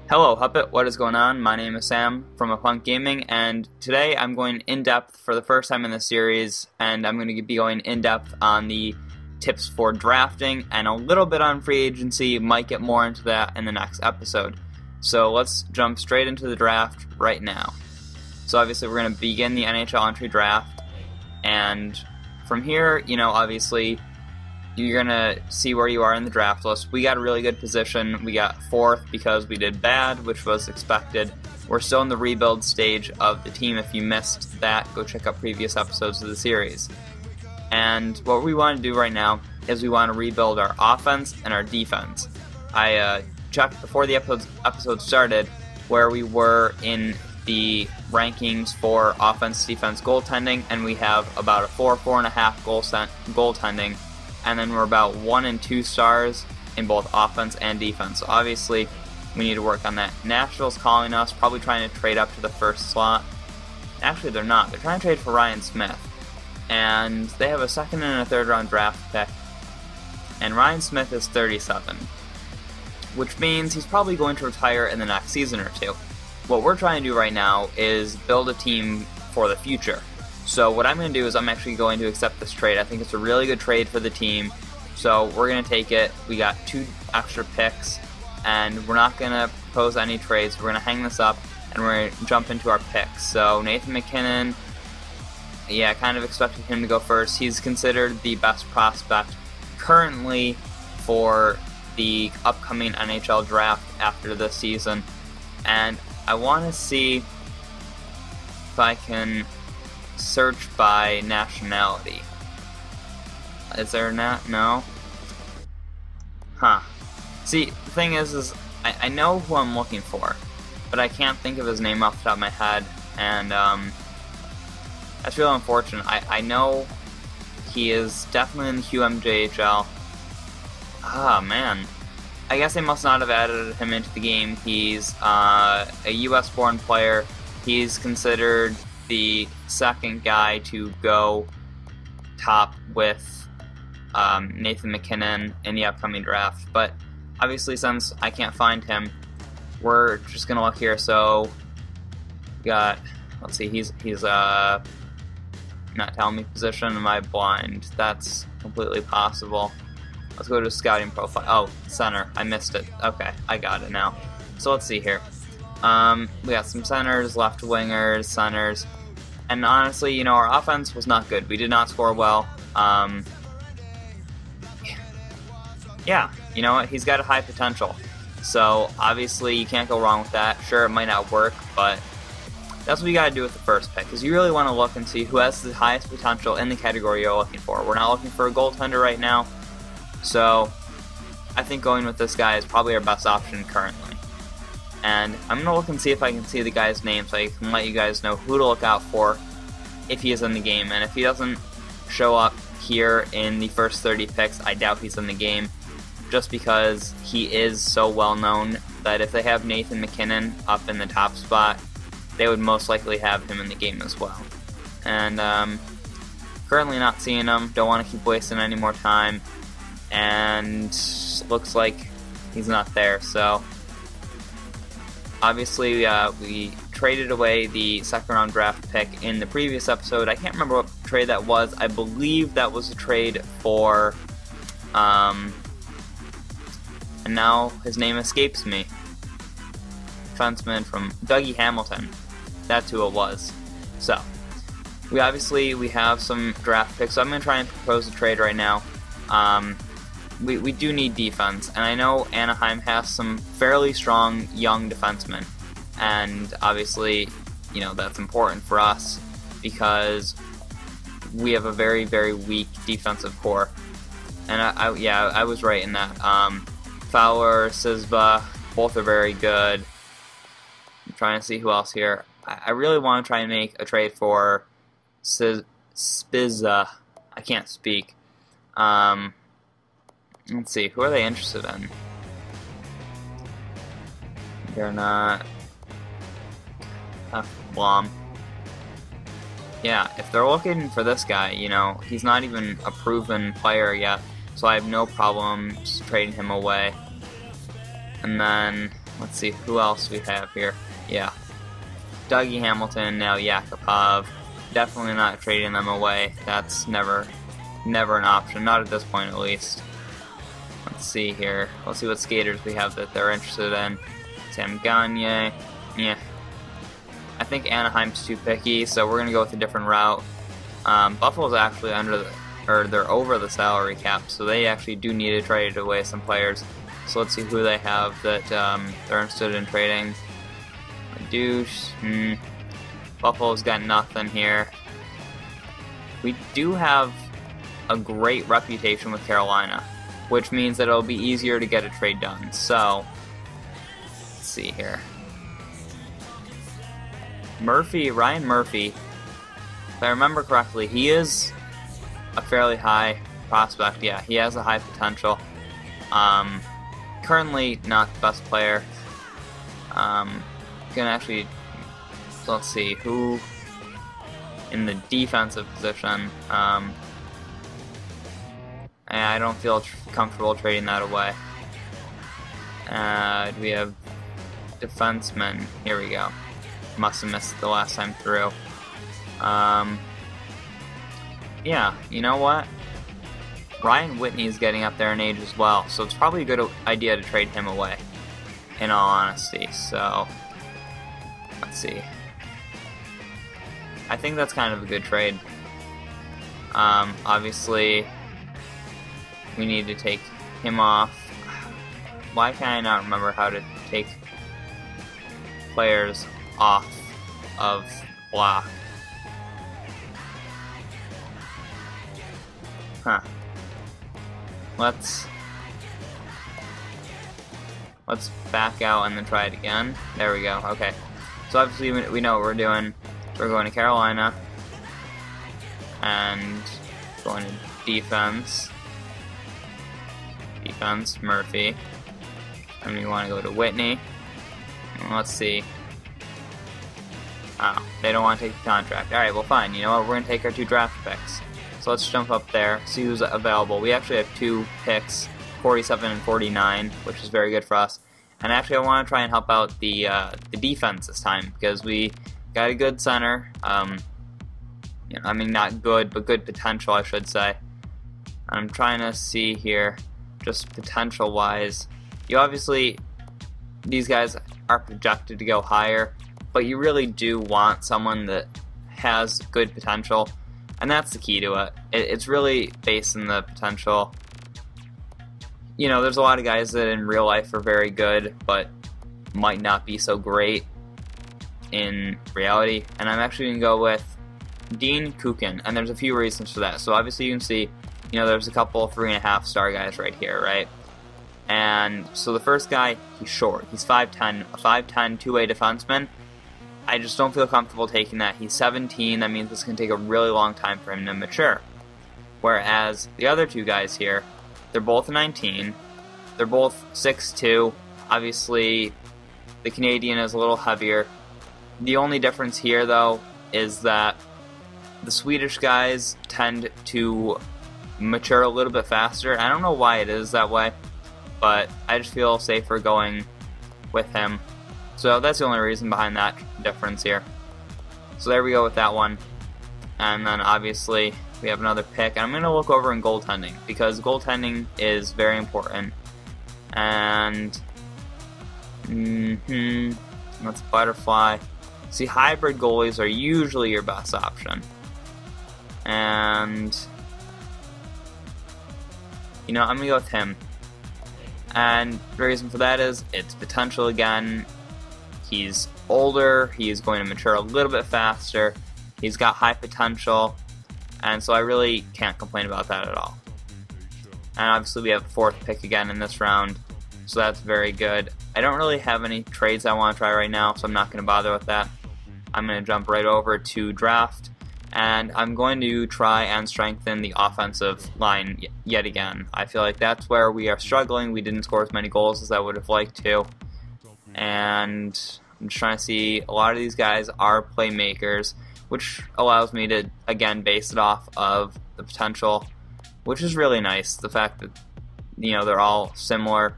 Hello Huppit, what is going on? My name is Sam from HupIT Gaming, and today I'm going in-depth for the first time in the series, and I'm going to be going in-depth on the tips for drafting and a little bit on free agency. Might get more into that in the next episode. So let's jump straight into the draft right now. So obviously we're going to begin the NHL entry draft, and from here, obviously you're going to see where you are in the draft list. We got a really good position. We got 4th because we did bad, which was expected. We're still in the rebuild stage of the team. If you missed that, go check out previous episodes of the series. And what we want to do right now is we want to rebuild our offense and our defense. I checked before the episode started where we were in the rankings for offense, defense, goaltending, and we have about a 4.5 goaltending. And then we're about 1 and 2 stars in both offense and defense. So obviously, we need to work on that. Nashville's calling us, probably trying to trade up to the first slot. Actually, they're not. They're trying to trade for Ryan Smith. And they have a 2nd and a 3rd round draft pick. And Ryan Smith is 37. Which means he's probably going to retire in the next season or two. What we're trying to do right now is build a team for the future. So what I'm going to do is I'm actually going to accept this trade. I think it's a really good trade for the team. So we're going to take it. We got 2 extra picks, and we're not going to propose any trades. We're going to hang this up, and we're going to jump into our picks. So Nathan MacKinnon, yeah, I kind of expected him to go first. He's considered the best prospect currently for the upcoming NHL draft after this season. And I want to see if I can search by nationality. Is there not? No? Huh. See, the thing is I know who I'm looking for, but I can't think of his name off the top of my head, and that's really unfortunate. I know he is definitely in the QMJHL. Ah, man. I guess they must not have added him into the game. He's a US-born player. He's considered the 2nd guy to go top with Nathan MacKinnon in the upcoming draft. But obviously, since I can't find him, we're just gonna look here. So we got, let's see, he's not telling me position. Am I blind? That's completely possible. Let's go to scouting profile. Oh, center. I missed it. Okay, I got it now. So let's see here. We got some centers, left wingers, centers, and honestly, our offense was not good. We did not score well. Yeah, you know what? He's got a high potential. So obviously, you can't go wrong with that. Sure, it might not work, but that's what you got to do with the first pick, because you really want to look and see who has the highest potential in the category you're looking for. We're not looking for a goaltender right now, so I think going with this guy is probably our best option currently. And I'm going to look and see if I can see the guy's name so I can let you guys know who to look out for if he is in the game. And if he doesn't show up here in the first 30 picks, I doubt he's in the game, just because he is so well known that if they have Nathan MacKinnon up in the top spot, they would most likely have him in the game as well. And currently not seeing him, don't want to keep wasting any more time, and looks like he's not there. So obviously, we traded away the 2nd round draft pick in the previous episode. I can't remember what trade that was. I believe that was a trade for, and now his name escapes me. Defenseman from Dougie Hamilton. That's who it was. So, we have some draft picks, so I'm going to try and propose a trade right now. We do need defense, and I know Anaheim has some fairly strong young defensemen, and obviously, that's important for us because we have a very, very weak defensive core. And I was right in that. Fowler, Sisba, both are very good. I'm trying to see who else here. I really want to try and make a trade for Spizza. I can't speak. Let's see, who are they interested in? They're not... Blom. Yeah, if they're looking for this guy, he's not even a proven player yet, so I have no problems trading him away. And then, Let's see who else we have here. Yeah, Dougie Hamilton, now Yakupov. Definitely not trading them away. That's never an option, not at this point at least. Let's see here. Let's see what skaters we have that they're interested in. Sam Gagne. Yeah. I think Anaheim's too picky, so we're gonna go with a different route. Buffalo's actually they're over the salary cap, so they actually do need to trade away some players. So let's see who they have that they're interested in trading. Douche. Buffalo's got nothing here. We do have a great reputation with Carolina, which means that it'll be easier to get a trade done. So, let's see here. Ryan Murphy, if I remember correctly, he is a fairly high prospect. Yeah, he has a high potential. Currently not the best player. So let's see who in the defensive position. I don't feel comfortable trading that away. We have defensemen. Here we go. Must have missed it the last time through. Yeah, you know what? Ryan Whitney is getting up there in age as well, so it's probably a good idea to trade him away, in all honesty. So, let's see. I think that's kind of a good trade. Obviously, we need to take him off. Why can I not remember how to take players off of block? Huh. Let's back out and then try it again. There we go. Okay. So obviously we know what we're doing. We're going to Carolina and going to defense. Defense, Murphy. And we want to go to Whitney. And let's see. Oh, they don't want to take the contract. Alright, well fine. You know what? We're going to take our 2 draft picks. So let's jump up there, see who's available. We actually have 2 picks, 47 and 49, which is very good for us. And actually I want to try and help out the defense this time, because we got a good center. You know, I mean, not good, but good potential, I should say. I'm trying to see here, just potential-wise. You obviously, these guys are projected to go higher, but you really do want someone that has good potential, and that's the key to it. It's really based on the potential. You know, there's a lot of guys that in real life are very good, but might not be so great in reality, and I'm actually going to go with Dean Kukin, and there's a few reasons for that. So obviously you can see, you know, there's a couple 3.5-star guys right here, right? And so the first guy, he's short. He's 5'10", a 5'10", two-way defenseman. I just don't feel comfortable taking that. He's 17, that means it's going to take a really long time for him to mature. Whereas the other 2 guys here, they're both 19, they're both 6'2", obviously the Canadian is a little heavier. The only difference here, though, is that the Swedish guys tend to mature a little bit faster. I don't know why it is that way, but I just feel safer going with him. So that's the only reason behind that difference here. So there we go with that one. And then obviously we have another pick. And I'm going to look over in goaltending, because goaltending is very important. And let's butterfly. See, hybrid goalies are usually your best option. And you know, I'm going to go with him. And the reason for that is it's potential again. He's older, he's going to mature a little bit faster, he's got high potential, and so I really can't complain about that at all. And obviously we have a 4th pick again in this round, so that's very good. I don't really have any trades I want to try right now, so I'm not going to bother with that. I'm going to jump right over to draft, and I'm going to try and strengthen the offensive line yet again. I feel like that's where we are struggling. We didn't score as many goals as I would have liked to. And I'm just trying to see, a lot of these guys are playmakers, which allows me to, again, base it off of the potential, which is really nice. The fact that, you know, they're all similar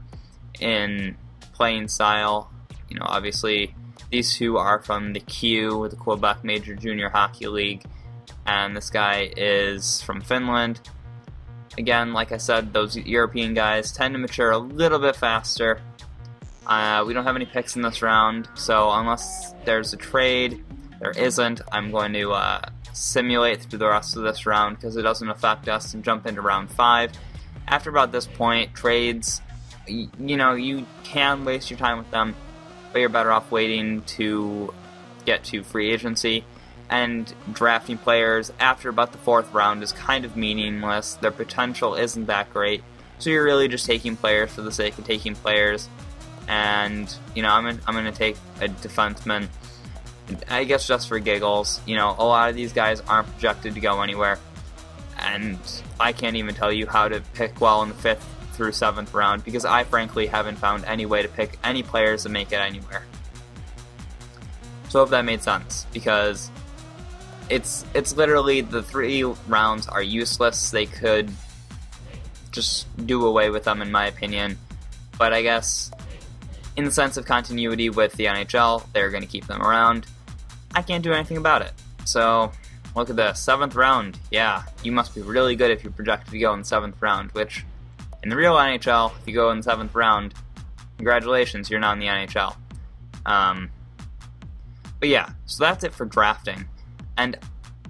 in playing style. You know, obviously these two are from the Q, the Quebec Major Junior Hockey League, and this guy is from Finland. Again, like I said, those European guys tend to mature a little bit faster. We don't have any picks in this round, so unless there's a trade, there isn't. I'm going to simulate through the rest of this round because it doesn't affect us, and jump into round 5. After about this point, trades, you know, you can waste your time with them, but you're better off waiting to get to free agency. And drafting players after about the 4th round is kind of meaningless. Their potential isn't that great, so you're really just taking players for the sake of taking players. And you know, I'm gonna take a defenseman, I guess just for giggles. You know, a lot of these guys aren't projected to go anywhere, and I can't even tell you how to pick well in the 5th through 7th round because I frankly haven't found any way to pick any players that make it anywhere. So I hope that made sense, because it's literally, the 3 rounds are useless. They could just do away with them in my opinion, but I guess in the sense of continuity with the NHL, they're going to keep them around. I can't do anything about it. So look at this, 7th round. Yeah, you must be really good if you're projected to go in the 7th round, which in the real NHL, if you go in the 7th round, congratulations, you're not in the NHL. But yeah, so that's it for drafting. And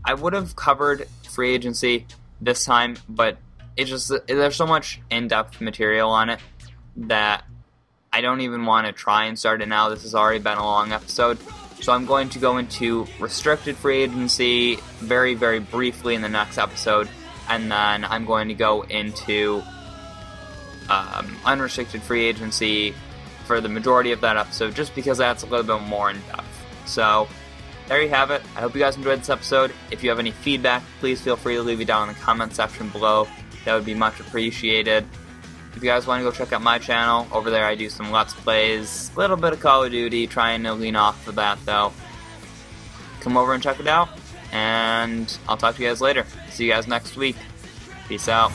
I would have covered free agency this time, but there's so much in-depth material on it that I don't even want to try and start it now. This has already been a long episode. So I'm going to go into restricted free agency very, very briefly in the next episode, and then I'm going to go into unrestricted free agency for the majority of that episode, just because that's a little bit more in-depth. So there you have it. I hope you guys enjoyed this episode. If you have any feedback, please feel free to leave it down in the comment section below. That would be much appreciated. If you guys want to go check out my channel, over there I do some Let's Plays, a little bit of Call of Duty, trying to lean off of that though. Come over and check it out, and I'll talk to you guys later. See you guys next week. Peace out.